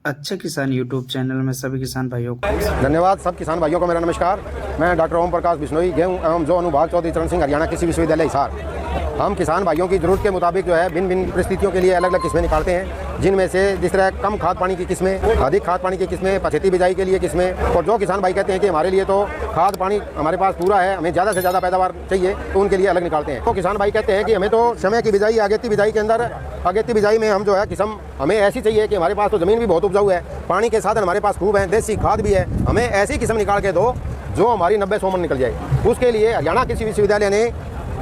अच्छा किसान YouTube channel में सभी किसान भाइयों को धन्यवाद। सब किसान भाइयों को मेरा नमस्कार। मैं डॉक्टर ओम प्रकाश बिश्नोई, गेहूं एवं जो अनुभाग चौधरी चरण सिंह, हरियाणा कृषि विश्वविद्यालय हिसार। हम किसान भाइयों की ज़रूरत के मुताबिक जो है भिन्न भिन्न परिस्थितियों के लिए अलग अलग किस्में निकालते हैं, जिनमें से जिस तरह कम खाद पानी की किस्में, अधिक खाद पानी की किस्में, पछेती बिजाई के लिए किस्में, और जो किसान भाई कहते हैं कि हमारे लिए तो खाद पानी हमारे पास पूरा है, हमें ज़्यादा से ज़्यादा पैदावार चाहिए, तो उनके लिए अलग निकालते हैं। तो किसान भाई कहते हैं कि हमें तो समय की बिजाई, अगेती बिजाई के अंदर अगेती बिजाई में हम जो है किस्म हमें ऐसी चाहिए कि हमारे पास तो ज़मीन भी बहुत उपजाऊ है, पानी के साधन हमारे पास खूब हैं, देसी खाद भी है, हमें ऐसी किस्म निकाल के दो जो हमारी 90-100 मन निकल जाए। उसके लिए हरियाणा कृषि विश्वविद्यालय ने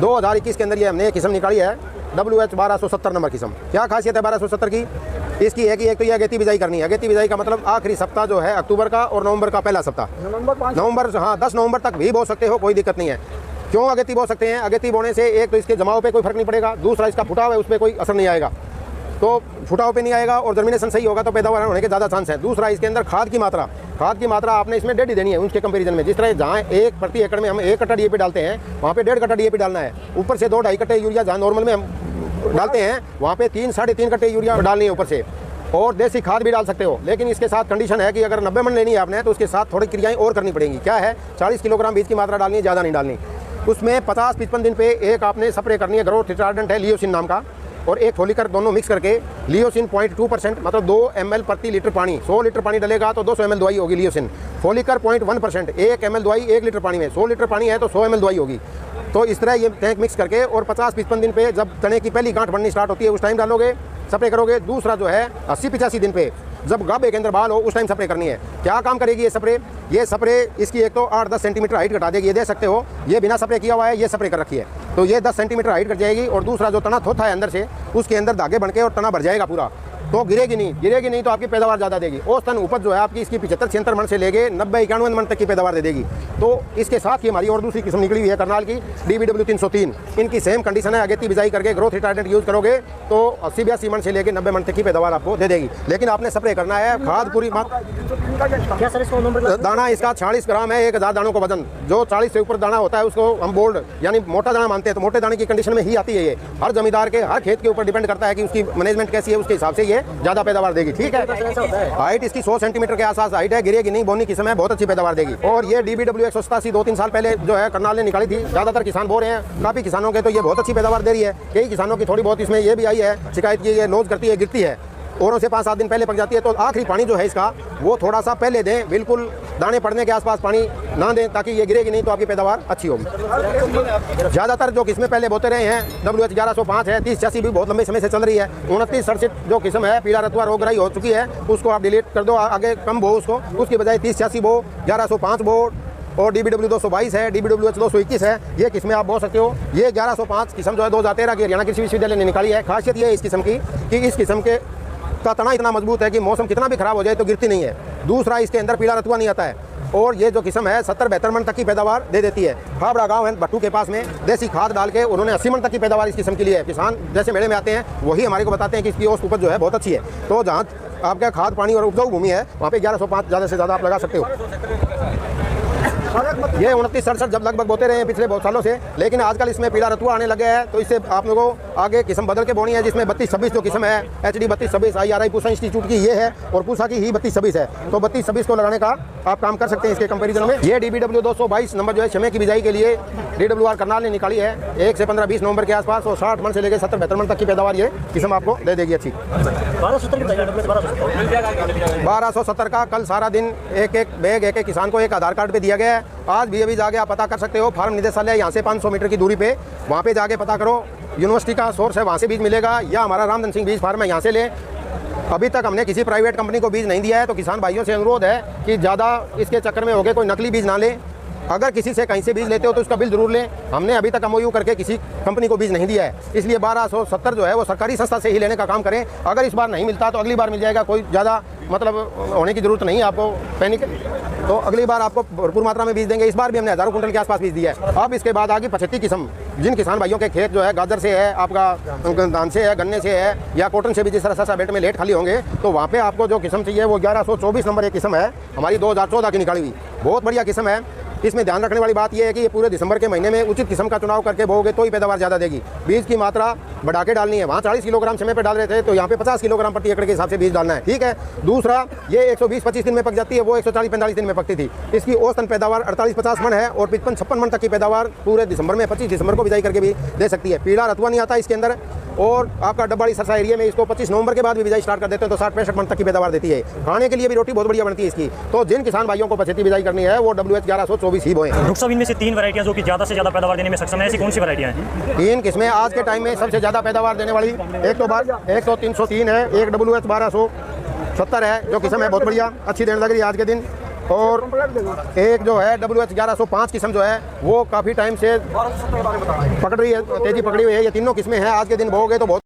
2021 के अंदर ये हमने किस्म निकाली है WH 1270 नंबर किस्म। क्या खासियत है 1270 की? इसकी है कि एक तो ये अगेती बिजाई करनी है। अगेती बिजाई का मतलब आखिरी सप्ताह जो है अक्टूबर का और नवंबर का पहला सप्ताह, नवंबर 10 नवंबर तक भी बो सकते हो, कोई दिक्कत नहीं है। क्यों अगेती बो सकते हैं? अगेती बोने से एक तो इसके जमाव पे कोई फर्क नहीं पड़ेगा, दूसरा इसका फुटाव है उस पर कोई असर नहीं आएगा, तो फुटाव पे नहीं आएगा और जर्मिनेशन सही होगा तो पैदावार होने के ज़्यादा चांस है। दूसरा, इसके अंदर खाद की मात्रा आपने इसमें 1.5 देनी है उसके कंपैरिजन में। जिस तरह जहाँ 1 प्रति एकड़ में हम 1 कट्टा DAP डालते हैं, वहाँ पे 1.5 कट्टा DAP डालना है। ऊपर से 2-2.5 कट्टे यूरिया जहाँ नॉर्मल में हम डालते हैं, वहाँ पे 3-3.5 कट्टे यूरिया डालनी है ऊपर से, और देसी खाद भी डाल सकते हो। लेकिन इसके साथ कंडीशन है कि अगर 90 मन लेनी है आपने, तो उसके साथ थोड़ी क्रियाएं और करनी पड़ेंगी। क्या है? 40 किलोग्राम बीज की मात्रा डालनी है, ज़्यादा नहीं डालनी। उसमें 50-55 दिन पे एक आपने स्प्रे करनी है, ग्रोथ रिटार्डेंट है लियोसिन नाम का, और एक फोलिकर दोनों मिक्स करके लियोसिन 0.2% मतलब 2 ml प्रति लीटर पानी, 100 लीटर पानी डलेगा तो 200 ml दवाई होगी लियोसिन। फोलिकर 0.1% 1 ml दवाई 1 लीटर पानी में, 100 लीटर पानी है तो 100 ml दवाई होगी। तो इस तरह ये टैंक मिक्स करके और 50-55 दिन पे जब तने की पहली गांठ बननी स्टार्ट होती है उस टाइम डालोगे, स्प्रे करोगे। दूसरा जो है 80-85 दिन पे जब गाभे के अंदर बाल हो उस टाइम स्प्रे करनी है। क्या काम करेगी ये स्प्रे? ये स्प्रे इसकी एक तो 8-10 सेंटीमीटर हाइट घटा देगी, ये देख सकते हो। ये बिना स्प्रे किया हुआ है, ये स्प्रे कर रखी है, तो ये 10 सेंटीमीटर हाइट घट जाएगी। और दूसरा जो तना थोथा है अंदर से, उसके अंदर धागे बन के और तना भर जाएगा पूरा, तो गिरेगी नहीं तो आपकी पैदावार ज़्यादा देगी। औसतन उपज जो है आपकी इसकी 75-76 मन से लेके 90-91 मन तक की पैदावार दे देगी। तो इसके साथ ही हमारी और दूसरी किस्म निकली हुई है करनाल की DBW 303। इनकी सेम कंडीशन है, अगेती बिजाई करके ग्रोथ रिटार्डेंट यूज़ करोगे तो 80-82 मन से लेके 90 मन तक की पैदावार आपको दे देगी। लेकिन आपने स्प्रे करना है, खाद पूरी दाना इसका 40 ग्राम है 1000 दानों का वजन। जो 40 से ऊपर दाना होता है उसको हम बोल्ड यानी मोटा दाना मानते हैं, तो मोटे दाने की कंडीशन में ही आती है ये। हर जमींदार के हर खेत के ऊपर डिपेंड करता है कि उसकी मैनेजमेंट कैसी है, उसके हिसाब से ये ज़्यादा पैदावार देगी। ठीक है, हाइट इसकी 100 सेंटीमीटर के आसपास हाइट है, गिरेगी नहीं, बोनी किस्म है, बहुत अच्छी पैदावार देगी। और ये DBW 187 2-3 साल पहले जो है करनाल ने निकाली थी। ज़्यादातर किसान बोल रहे हैं, काफ़ी किसानों के तो ये बहुत अच्छी पैदावार दे रही है। कई किसानों की थोड़ी बहुत इसमें ये भी आई है शिकायत की ये लॉस करती है, गिरती है, औरों से 5-7 दिन पहले पक जाती है। तो आखिरी पानी जो है इसका वो थोड़ा सा पहले दें, बिल्कुल दाने पड़ने के आसपास पानी ना दें, ताकि ये गिरेगी नहीं तो आपकी पैदावार अच्छी होगी। ज़्यादातर जो किस्में पहले बोते रहे हैं WH 1105 है, 30-86 भी बहुत लंबे समय से चल रही है। 29-67 जो किस्म है पीला रतुआ रोगराई हो चुकी है, उसको आप डिलीट कर दो, आगे कम बो उसको, उसकी बजाय 30-86 बो, 1105 बो, और DBW 222 है, DBWH 221 है, ये किस्में आप बो सकते हो। ये 1105 किस्म जो है 2013 की हरियाणा कृषि विश्वविद्यालय ने निकाली है। खासियत ये है इस किस्म की कि इस किस्म के का तना इतना मजबूत है कि मौसम कितना भी खराब हो जाए तो गिरती नहीं है। दूसरा, इसके अंदर पीला रतुआ नहीं आता है, और ये जो किस्म है 70-72 मन तक की पैदावार दे देती है। खाबड़ा गांव है भट्टू के पास में, देसी खाद डाल के उन्होंने 80 मन तक की पैदावार इस किस्म के लिए है। किसान जैसे मेले में आते हैं वही हमारे को बताते हैं कि इसकी औसत उपज जो है बहुत अच्छी है। तो जहाँ आपका खाद पानी और उपजाऊ भूमि है वहाँ पे 1105 ज़्यादा से ज़्यादा आप लगा सकते हो। ये 29-67 जब लगभग बोते रहे हैं पिछले बहुत सालों से, लेकिन आजकल इसमें पीला रतुआ आने लगे है, तो इससे आप लोगों को आगे किस्म बदल के बोनी है, जिसमें 32-26 जो किस्म है HD 32-26 IRI पूसा इंस्टीट्यूट की ये है, और पूसा की ही 32-26 है। तो 32-26 को लगाने का आप काम कर सकते हैं इसके कंपैरिजन में। ये DBW 222 नंबर जो है समय की बिजाई के लिए DWR करनाल ने निकाली है 1 से 15-20 नवंबर के आसपास, और 60 मन से लेकर 70-72 मन तक की पैदावार ये किस्म आपको दे देगी अच्छी। 1270 का कल सारा दिन एक बैग एक किसान को एक आधार कार्ड पे दिया गया है। आज भी अभी जाके आप पता कर सकते हो, फार्म निदेशालय यहाँ से 500 मीटर की दूरी पे, वहाँ पे जाके पता करो, यूनिवर्सिटी का सोर्स है वहाँ से बीज मिलेगा, या हमारा रामधन सिंह बीज फार्म है यहाँ से लें। अभी तक हमने किसी प्राइवेट कंपनी को बीज नहीं दिया है, तो किसान भाइयों से अनुरोध है कि ज़्यादा इसके चक्कर में हो गए कोई नकली बीज ना लें। अगर किसी से कहीं से बीज लेते हो तो उसका बिल जरूर लें। हमने अभी तक MOU करके किसी कंपनी को बीज नहीं दिया है, इसलिए 1270 जो है वो सरकारी संस्था से ही लेने का काम करें। अगर इस बार नहीं मिलता तो अगली बार मिल जाएगा, कोई ज़्यादा मतलब होने की जरूरत नहीं है आपको पैनिक। तो अगली बार आपको भरपूर मात्रा में बीज देंगे। इस बार भी हमने हज़ारों कुंटल के आसपास बीज दिया है। अब इसके बाद आगे 75 किस्म, जिन किसान भाइयों के खेत जो है गाजर से है, आपका धान से है, गन्ने से है, या कॉटन से भी जिस तरह ससा बेल्ट में लेट खाली होंगे, तो वहाँ पे आपको जो किस्म चाहिए वो 1124 नंबर एक किस्म है, हमारी 2014 की निकाली हुई, बहुत बढ़िया किस्म है। इसमें ध्यान रखने वाली बात यह है कि ये पूरे दिसंबर के महीने में उचित किस्म का चुनाव करके बोओगे तो ही पैदावार ज़्यादा देगी। बीज की मात्रा बढ़ा के डालनी है। वहाँ 40 किलोग्राम समय पे डाल रहे थे तो यहाँ पे 50 किलोग्राम प्रति एकड़ के हिसाब से बीज डालना है, ठीक है। दूसरा, ये 120-25 दिन में पक जाती है, वो 140-45 दिन में पकती थी। इसकी औसतन पैदावार 48-50 मन है और 55-56 मन तक की पैदावार पूरे दिसंबर में 25 दिसंबर को बिजाई करके भी दे सकती है। पीला रतुआ नहीं आता इसके अंदर। और आपका डब्बाड़ी सरसा एरिया में इसको 25 नवंबर के बाद भी बिजाई स्टार्ट कर देते हैं तो 60-65 मन तक की पैदावार देती है। खाने के लिए भी रोटी बहुत बढ़िया बनती है इसकी। तो जिन किसान भाइयों को पछेती बिजाई करनी है वो WH 1124 ही बोएं। डॉक्टर साहब, इनमें से 3 वैरायटियां जो कि ज़्यादा से ज़्यादा पैदावार देने में सक्षम है, ऐसी कौन सी वैरायटियां हैं? 3 किस्में आज के टाइम में सबसे ज़्यादा पैदावार देने वाली, एक तो 303 है, एक WH 1270 है जो किस्म है बहुत बढ़िया अच्छी देने लग रही है आज के दिन। और एक जो है WH 1105 किस्म जो है वो काफ़ी टाइम से पकड़ रही है, तेज़ी पकड़ी हुई है। ये तीनों किस्में हैं आज के दिन बोओगे तो बहुत